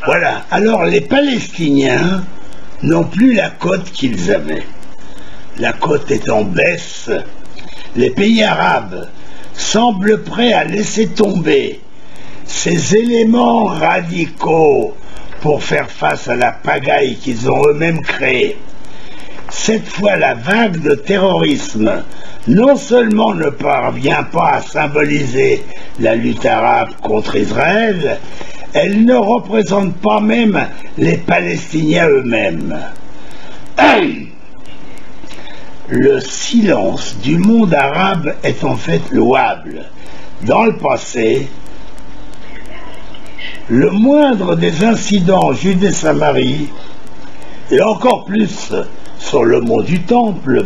Voilà, alors les Palestiniens n'ont plus la cote qu'ils avaient. La cote est en baisse. Les pays arabes semblent prêts à laisser tomber ces éléments radicaux pour faire face à la pagaille qu'ils ont eux-mêmes créée. Cette fois, la vague de terrorisme non seulement ne parvient pas à symboliser la lutte arabe contre Israël, elle ne représente pas même les Palestiniens eux-mêmes. Le silence du monde arabe est en fait louable. Dans le passé, le moindre des incidents en Judée-Samarie, et encore plus sur le mont du Temple,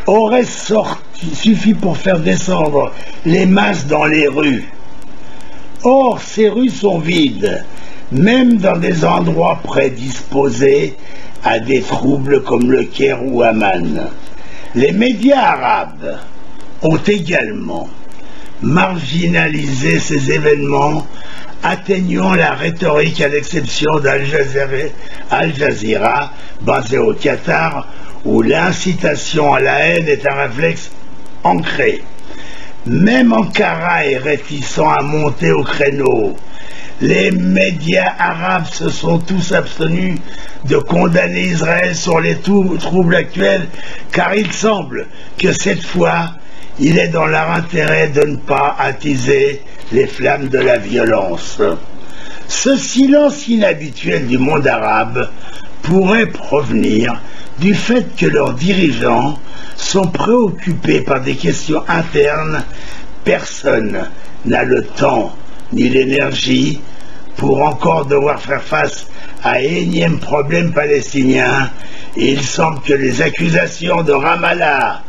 aurait suffi pour faire descendre les masses dans les rues. Or, ces rues sont vides, même dans des endroits prédisposés à des troubles comme le Caire ou Amman. Les médias arabes ont également marginalisé ces événements, atteignant la rhétorique à l'exception d'Al Jazeera, basée au Qatar, où l'incitation à la haine est un réflexe ancré. Même Ankara est réticent à monter au créneau. Les médias arabes se sont tous abstenus de condamner Israël sur les troubles actuels, car il semble que cette fois, il est dans leur intérêt de ne pas attiser les flammes de la violence. Ce silence inhabituel du monde arabe pourrait provenir du fait que leurs dirigeants sont préoccupés par des questions internes. Personne n'a le temps ni l'énergie pour encore devoir faire face à un énième problème palestinien. Et il semble que les accusations de Ramallah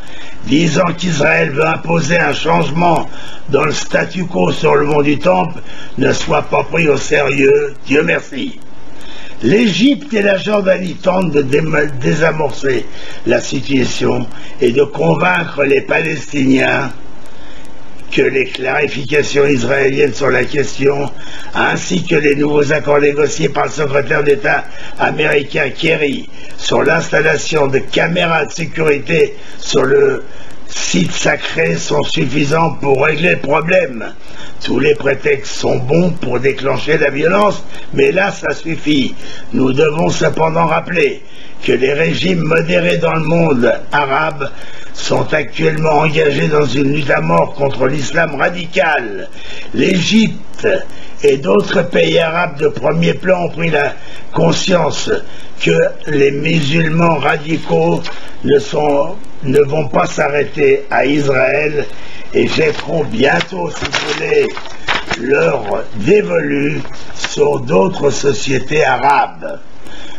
disant qu'Israël veut imposer un changement dans le statu quo sur le mont du Temple ne soient pas pris au sérieux, Dieu merci. L'Égypte et la Jordanie tentent de désamorcer la situation et de convaincre les Palestiniens que les clarifications israéliennes sur la question, ainsi que les nouveaux accords négociés par le secrétaire d'État américain Kerry sur l'installation de caméras de sécurité sur le site sacré sont suffisants pour régler le problème. Tous les prétextes sont bons pour déclencher la violence, mais là, ça suffit. Nous devons cependant rappeler que les régimes modérés dans le monde arabe sont actuellement engagés dans une lutte à mort contre l'islam radical. L'Égypte et d'autres pays arabes de premier plan ont pris la conscience que les musulmans radicaux ne vont pas s'arrêter à Israël et jetteront bientôt, si vous voulez, leur dévolu sur d'autres sociétés arabes.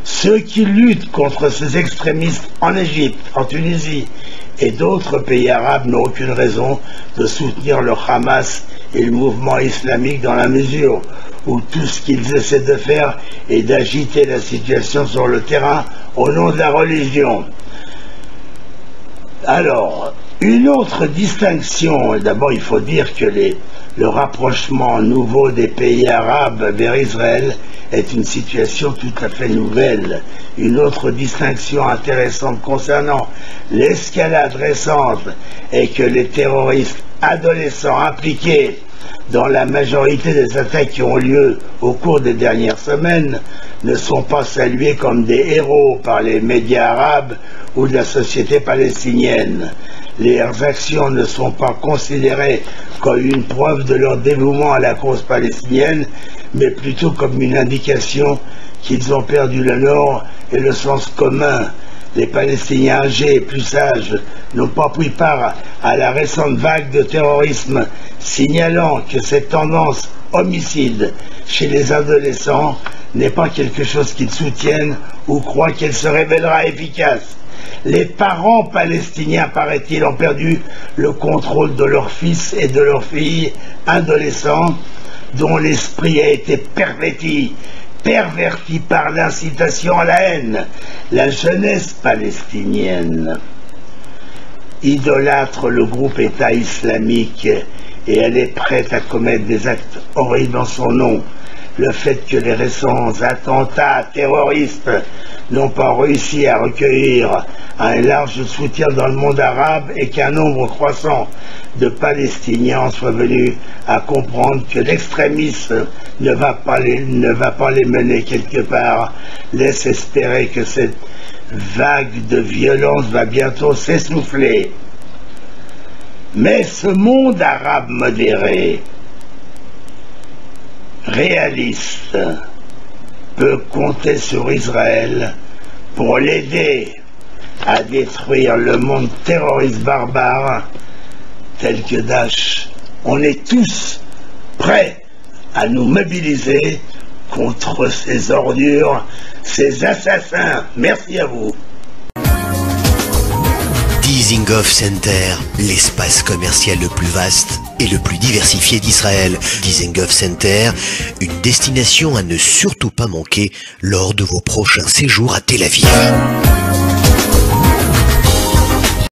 Ceux qui luttent contre ces extrémistes en Égypte, en Tunisie et d'autres pays arabes n'ont aucune raison de soutenir le Hamas et le mouvement islamique dans la mesure où tout ce qu'ils essaient de faire est d'agiter la situation sur le terrain au nom de la religion. Alors, une autre distinction, d'abord il faut dire que le rapprochement nouveau des pays arabes vers Israël est une situation tout à fait nouvelle. Une autre distinction intéressante concernant l'escalade récente est que les terroristes adolescents impliqués dans la majorité des attaques qui ont lieu au cours des dernières semaines ne sont pas salués comme des héros par les médias arabes ou de la société palestinienne. Leurs actions ne sont pas considérées comme une preuve de leur dévouement à la cause palestinienne, mais plutôt comme une indication qu'ils ont perdu le nord et le sens commun. Les Palestiniens âgés et plus sages n'ont pas pris part à la récente vague de terrorisme, signalant que cette tendance homicide chez les adolescents n'est pas quelque chose qu'ils soutiennent ou croient qu'elle se révélera efficace. Les parents palestiniens, paraît-il, ont perdu le contrôle de leurs fils et de leurs filles adolescents dont l'esprit a été perverti par l'incitation à la haine. La jeunesse palestinienne idolâtre le groupe État islamique et elle est prête à commettre des actes horribles en son nom. le fait que les récents attentats terroristes n'ont pas réussi à recueillir un large soutien dans le monde arabe et qu'un nombre croissant de Palestiniens soient venus à comprendre que l'extrémisme ne va pas les mener quelque part, laisse espérer que cette vague de violence va bientôt s'essouffler. Mais ce monde arabe modéré, réaliste, peut compter sur Israël pour l'aider à détruire le monde terroriste barbare tel que Daesh. On est tous prêts à nous mobiliser contre ces ordures, ces assassins. Merci à vous. Dizengoff Center, l'espace commercial le plus vaste et le plus diversifié d'Israël. Dizengoff Center, une destination à ne surtout pas manquer lors de vos prochains séjours à Tel Aviv.